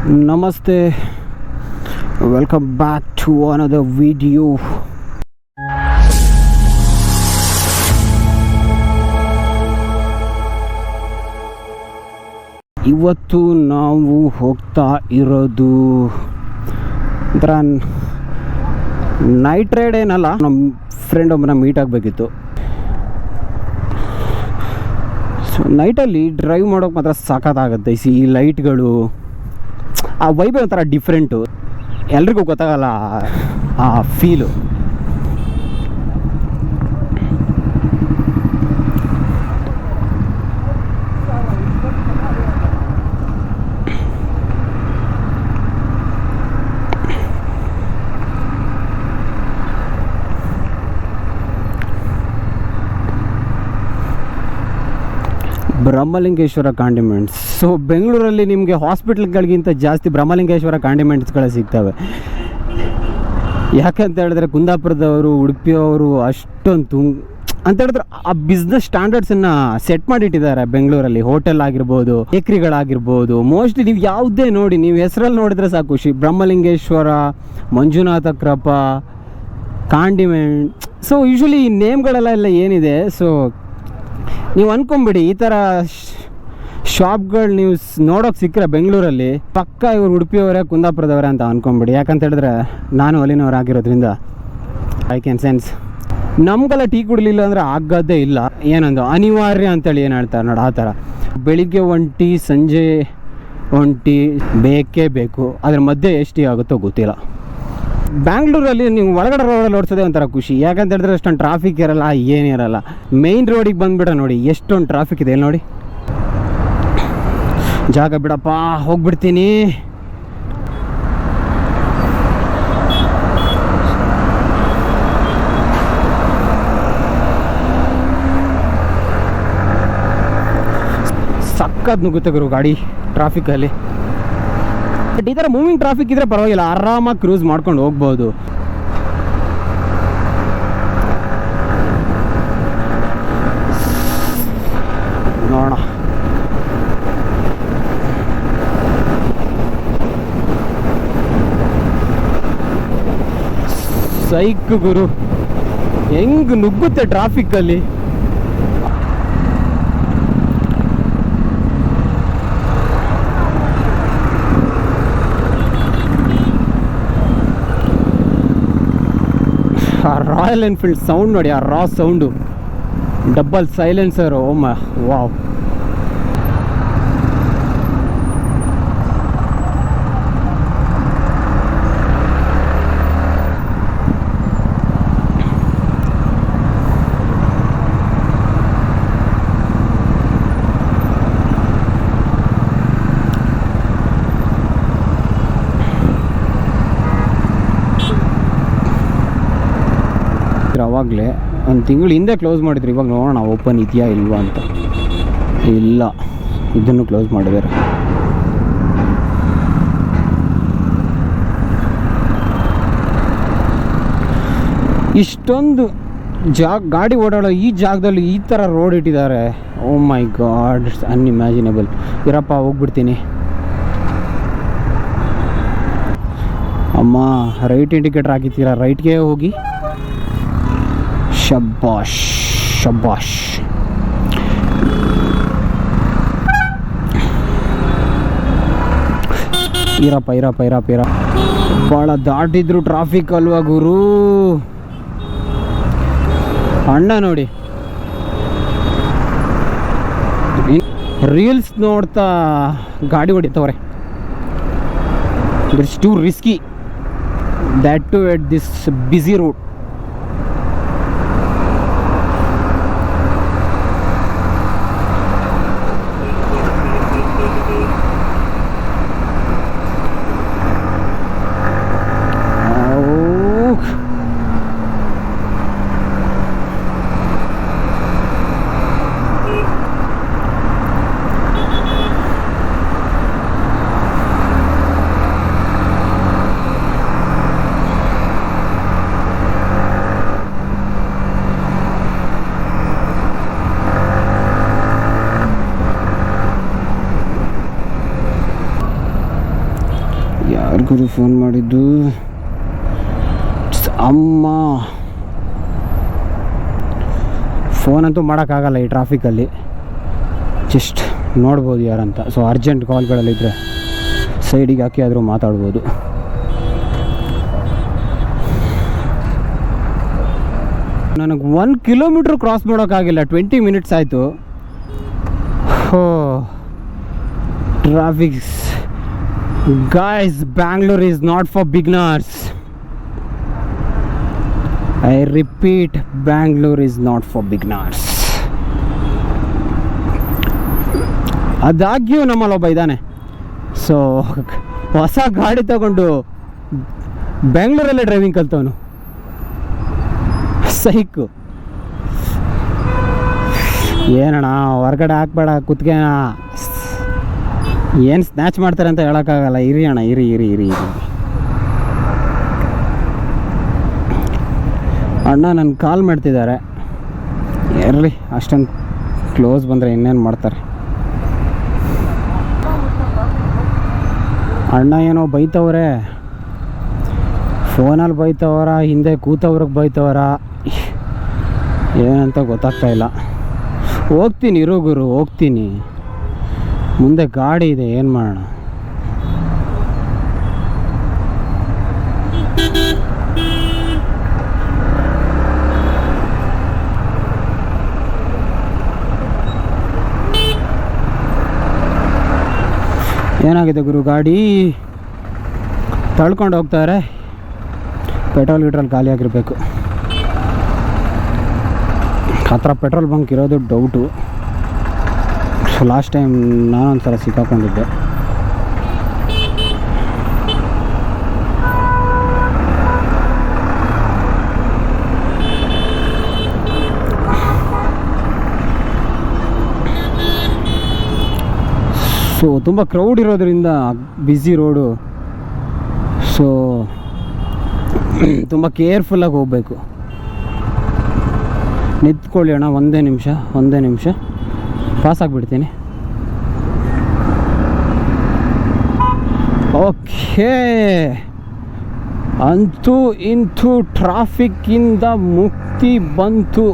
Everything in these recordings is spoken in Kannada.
ನಮಸ್ತೆ, welcome back to another video. ಇವತ್ತು ನಾವು ಹೋಗ್ತಾ ಇರೋದು ಒಂಥರ ನೈಟ್ ರೈಡ್ ಏನಲ್ಲ, ನಮ್ಮ ಫ್ರೆಂಡ್ ಒಬ್ಬನ ಮೀಟ್ ಆಗಬೇಕಿತ್ತು. ಸೊ ನೈಟಲ್ಲಿ ಡ್ರೈವ್ ಮಾಡೋಕೆ ಮಾತ್ರ ಸಖತ್ತಾಗುತ್ತೆ. ಈ ಲೈಟ್ಗಳು, ಆ ವೈಬೇ ಒಂಥರ ಡಿಫ್ರೆಂಟು, ಎಲ್ರಿಗೂ ಗೊತ್ತಾಗಲ್ಲ ಆ ಫೀಲು. ಬ್ರಹ್ಮಲಿಂಗೇಶ್ವರ ಕಾಂಡಿಮೆಂಟ್ಸ್. ಸೊ ಬೆಂಗಳೂರಲ್ಲಿ ನಿಮಗೆ ಹಾಸ್ಪಿಟ್ಲ್ಗಳಿಗಿಂತ ಜಾಸ್ತಿ ಬ್ರಹ್ಮಲಿಂಗೇಶ್ವರ ಕಾಂಡಿಮೆಂಟ್ಸ್ಗಳು ಸಿಗ್ತವೆ. ಯಾಕಂತ ಹೇಳಿದ್ರೆ ಕುಂದಾಪುರದವರು, ಉಡುಪಿಯವರು ಅಷ್ಟೊಂದು ಅಂತ ಹೇಳಿದ್ರೆ ಆ ಬಿಸ್ನೆಸ್ ಸ್ಟ್ಯಾಂಡರ್ಡ್ಸನ್ನು ಸೆಟ್ ಮಾಡಿಟ್ಟಿದ್ದಾರೆ ಬೆಂಗಳೂರಲ್ಲಿ. ಹೋಟೆಲ್ ಆಗಿರ್ಬೋದು, ಬೇಕ್ರಿಗಳಾಗಿರ್ಬೋದು, ಮೋಸ್ಟ್ಲಿ ನೀವು ಯಾವುದೇ ನೋಡಿ, ನೀವು ಹೆಸರಲ್ಲಿ ನೋಡಿದ್ರೆ ಸಾಕು, ಬ್ರಹ್ಮಲಿಂಗೇಶ್ವರ, ಮಂಜುನಾಥ ಕೃಪ, ಕಾಂಡಿಮೆಂಟ್. ಸೊ ಯೂಶ್ವಲಿ ಈ ನೇಮ್ಗಳೆಲ್ಲ ಏನಿದೆ, ಸೊ ನೀವು ಅಂದ್ಕೊಂಬಿಡಿ, ಈ ಥರ ಶಾಪ್ಗಳು ನೀವು ನೋಡೋಕೆ ಸಿಕ್ಕರೆ ಬೆಂಗಳೂರಲ್ಲಿ ಪಕ್ಕ ಇವರು ಉಡುಪಿಯವರೇ, ಕುಂದಾಪುರದವರೇ ಅಂತ ಅಂದ್ಕೊಂಬಿಡಿ. ಯಾಕಂತ ಹೇಳಿದ್ರೆ ನಾನು ಅಲ್ಲಿನವರಾಗಿರೋದ್ರಿಂದ ಐ ಕ್ಯಾನ್ ಸೆನ್ಸ್. ನಮಗೆಲ್ಲ ಟೀ ಕುಡಲಿಲ್ಲ ಅಂದರೆ ಆಗೋದೇ ಇಲ್ಲ, ಏನೊಂದು ಅನಿವಾರ್ಯ ಅಂತೇಳಿ ಏನು ಹೇಳ್ತಾರೆ ನೋಡಿ, ಆ ಥರ. ಬೆಳಿಗ್ಗೆ ಒಂದು ಟೀ, ಸಂಜೆ ಒಂದು ಟೀ ಬೇಕೇ ಬೇಕು. ಅದ್ರ ಮಧ್ಯೆ ಎಷ್ಟು ಟೀ ಆಗುತ್ತೋ ಗೊತ್ತಿಲ್ಲ. ಬ್ಯಾಂಗ್ಳೂರಲ್ಲಿ ನೀವು ಒಳಗಡೆ ರೋಡಲ್ಲಿ ಓಡಿಸೋದೇ ಒಂಥರ ಖುಷಿ. ಯಾಕಂತ ಹೇಳಿದ್ರೆ ಅಷ್ಟೊಂದು ಟ್ರಾಫಿಕ್ ಇರಲ್ಲ, ಏನಿರಲ್ಲ. ಮೇಯ್ನ್ ರೋಡಿಗೆ ಬಂದುಬಿಡ ನೋಡಿ ಎಷ್ಟೊಂದು ಟ್ರಾಫಿಕ್ ಇದೆ. ನೋಡಿ ಜಾಗ ಬಿಡಪ್ಪ, ಹೋಗ್ಬಿಡ್ತೀನಿ. ಸಕ್ಕತ್ ನುಗ್ಗುತ್ತೆ ಗುರು ಗಾಡಿ ಟ್ರಾಫಿಕಲ್ಲಿ. ಬಟ್ ಈ ಥರ ಮೂವಿಂಗ್ ಟ್ರಾಫಿಕ್ ಇದ್ರೆ ಪರವಾಗಿಲ್ಲ, ಆರಾಮಾಗಿ ಕ್ರೂಸ್ ಮಾಡ್ಕೊಂಡು ಹೋಗ್ಬೋದು. ನೋಡೋಣ. ಸೈಕ್ ಗುರು, ಹೆಂಗ್ ನುಗ್ಗುತ್ತೆ ಟ್ರಾಫಿಕ್ಕಲ್ಲಿ. ಆ ರಾಯಲ್ ಎನ್ಫೀಲ್ಡ್ ಸೌಂಡ್ ನೋಡಿ, ಆ ರಾ ಸೌಂಡು, ಡಬಲ್ ಸೈಲೆನ್ಸರ್. ಓ ಮೈ ವಾವ್. ಅವಾಗಲೇ ಒಂದು ತಿಂಗಳು ಹಿಂದೆ ಕ್ಲೋಸ್ ಮಾಡಿದ್ರು. ಇವಾಗ ನೋಡೋಣ ಓಪನ್ ಇದೆಯಾ ಇಲ್ವಾ ಅಂತ. ಇಲ್ಲ, ಇದನ್ನು ಕ್ಲೋಸ್ ಮಾಡಿದ್ದಾರೆ. ಇಷ್ಟೊಂದು ಗಾಡಿ ಓಡಾಡೋ ಈ ಜಾಗದಲ್ಲಿ ಈ ಥರ ರೋಡ್ ಇಟ್ಟಿದ್ದಾರೆ. ಓ ಮೈ ಗಾಡ್, ಇಟ್ಸ್ ಅನ್ಇಮ್ಯಾಜಿನೇಬಲ್. ಇರಪ್ಪ, ಹೋಗ್ಬಿಡ್ತೀನಿ. ಅಮ್ಮ, ರೈಟ್ ಇಂಡಿಕೇಟರ್ ಹಾಕಿದ್ದೀರಾ, ರೈಟ್ಗೆ ಹೋಗಿ. ಶಬ್ಬಾಷ್ ಶಬ್ಬಾಷ್. ಇರಪ್ಪ ಇರಪ್ಪ ಇರಪ್ಪ ಇರ. ಭಾಳ ದಾಟಿದ್ರು ಟ್ರಾಫಿಕ್ ಅಲ್ವಾ ಗುರು. ಅಣ್ಣ ನೋಡಿ, ರೀಲ್ಸ್ ನೋಡ್ತಾ ಗಾಡಿ ಹೊಡಿತವ್ರೆ. It's too risky, that too at this busy road. ಯಾರಿಗೂ ಫೋನ್ ಮಾಡಿದ್ದು ಅಮ್ಮ. ಫೋನ್ ಅಂತೂ ಮಾಡೋಕ್ಕಾಗಲ್ಲ ಈ ಟ್ರಾಫಿಕಲ್ಲಿ, ಜಸ್ಟ್ ನೋಡ್ಬೋದು ಯಾರಂತ. ಸೊ ಅರ್ಜೆಂಟ್ ಕಾಲ್ಗಳಲ್ಲಿದ್ದರೆ ಸೈಡಿಗೆ ಹಾಕಿ ಆದರೂ ಮಾತಾಡ್ಬೋದು. ನನಗೆ 1 ಕಿಲೋಮೀಟ್ರ್ ಕ್ರಾಸ್ ಮಾಡೋಕ್ಕಾಗಿಲ್ಲ, 20 ಮಿನಿಟ್ಸ್ ಆಯಿತು. ಹೋ traffics guys, Bangalore is not for beginners. I repeat, Bangalore is not for beginners. ಆದಾಗ್ಯೂ ನಮ್ಮಲ್ಲೊಬ್ಬ ಇದ್ದಾನೆ. ಸೊ ಹೊಸ ಗಾಡಿ ತಗೊಂಡು ಬೆಂಗಳೂರಲ್ಲೇ ಡ್ರೈವಿಂಗ್ ಕಲ್ತವನು. ಸೈಕು ಏನಣ್ಣ ಹೊರಗಡೆ ಹಾಕ್ಬೇಡ, ಕುತ್ಕೇಣ, ಏನು ಸ್ನ್ಯಾಚ್ ಮಾಡ್ತಾರೆ ಅಂತ ಹೇಳೋಕ್ಕಾಗಲ್ಲ. ಇರಿ ಅಣ್ಣ, ಇರಿ ಇರಿ ಇರಿ ಇರಿ. ಅಣ್ಣ ನನ್ನ ಕಾಲ್ ಮಾಡ್ತಿದ್ದಾರೆ, ಇರಲಿ, ಅಷ್ಟೊಂದು ಕ್ಲೋಸ್ ಬಂದರೆ ಇನ್ನೇನು ಮಾಡ್ತಾರೆ. ಅಣ್ಣ ಏನೋ ಬೈತವ್ರೆ, ಫೋನಲ್ಲಿ ಬೈತವರ, ಹಿಂದೆ ಕೂತವ್ರಿಗೆ ಬೈತವರ, ಏನಂತ ಗೊತ್ತಾಗ್ತಾ ಇಲ್ಲ. ಹೋಗ್ತೀನಿ ಇರೋ ಗುರು, ಹೋಗ್ತೀನಿ, ಮುಂದೆ ಗಾಡಿ ಇದೆ, ಏನು ಮಾಡೋಣ. ಏನಾಗಿದೆ ಗುರು, ಗಾಡಿ ತಳ್ಕೊಂಡು ಹೋಗ್ತಾರೆ. ಪೆಟ್ರೋಲ್ ಗಿಟ್ರೋಲ್ ಖಾಲಿ ಆಗಿರಬೇಕು. ಆ ಥರ ಪೆಟ್ರೋಲ್ ಬಂಕ್ ಇರೋದು ಡೌಟು. ಲಾಸ್ಟ್ ಟೈಮ್ ನಾನೊಂದು ಥರ ಸಿಕ್ಕಾಕೊಂಡಿದ್ದೆ. ಸೊ ತುಂಬ ಕ್ರೌಡ್ ಇರೋದ್ರಿಂದ, ಬ್ಯುಸಿ ರೋಡು, ಸೊ ತುಂಬ ಕೇರ್ಫುಲ್ಲಾಗಿ ಹೋಗಬೇಕು. ನಿಂತ್ಕೊಳ್ಳಿ ಅಣ್ಣ, ಒಂದೇ ನಿಮಿಷ ಪಾಸ್ ಆಗಿಬಿಡ್ತೀನಿ. ಓಕೆ, ಅಂತೂ ಇಂತೂ ಟ್ರಾಫಿಕ್ಕಿಂದ ಮುಕ್ತಿ ಬಂತು.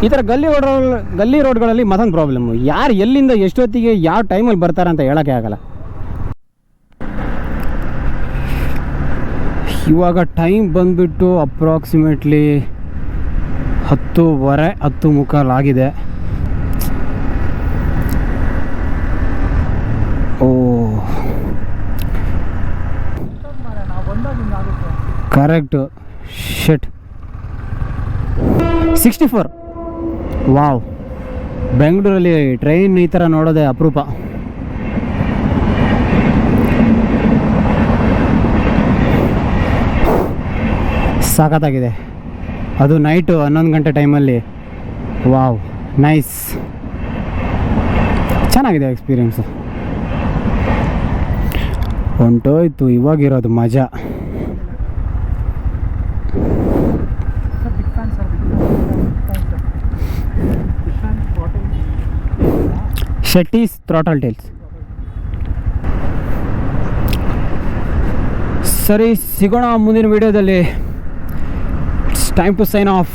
ಈ ಥರ ಗಲ್ಲಿ ರೋಡ್ಗಳಲ್ಲಿ ಮತ್ತೊಂದು ಪ್ರಾಬ್ಲಮ್ಮು, ಯಾರು ಎಲ್ಲಿಂದ ಎಷ್ಟೊತ್ತಿಗೆ ಯಾವ ಟೈಮಲ್ಲಿ ಬರ್ತಾರೆ ಅಂತ ಹೇಳೋಕ್ಕೆ ಆಗಲ್ಲ. ಇವಾಗ ಟೈಮ್ ಬಂದುಬಿಟ್ಟು ಅಪ್ರಾಕ್ಸಿಮೇಟ್ಲಿ 10:15 10:45 ಆಗಿದೆ. ಓ ಕರೆಕ್ಟು, ಶೆಟ್ 64. ವಾವ್, ಬೆಂಗಳೂರಲ್ಲಿ ಟ್ರೈನ್ ಈ ಥರ ನೋಡೋದೇ ಅಪರೂಪ. ಸಾಕತ್ತಾಗಿದೆ, ಅದು ನೈಟು 11 ಗಂಟೆ ಟೈಮಲ್ಲಿ. ವಾವ್, ನೈಸ್, ಚೆನ್ನಾಗಿದೆ ಎಕ್ಸ್ಪೀರಿಯೆನ್ಸು. ಹೊಂಟೋಯ್ತು ಇವಾಗಿರೋದು ಮಜಾ. Shetty's throttle tales. ಸರಿ, ಸಿಗೋಣ ಮುಂದಿನ ವೀಡಿಯೋದಲ್ಲಿ. It's time to sign of.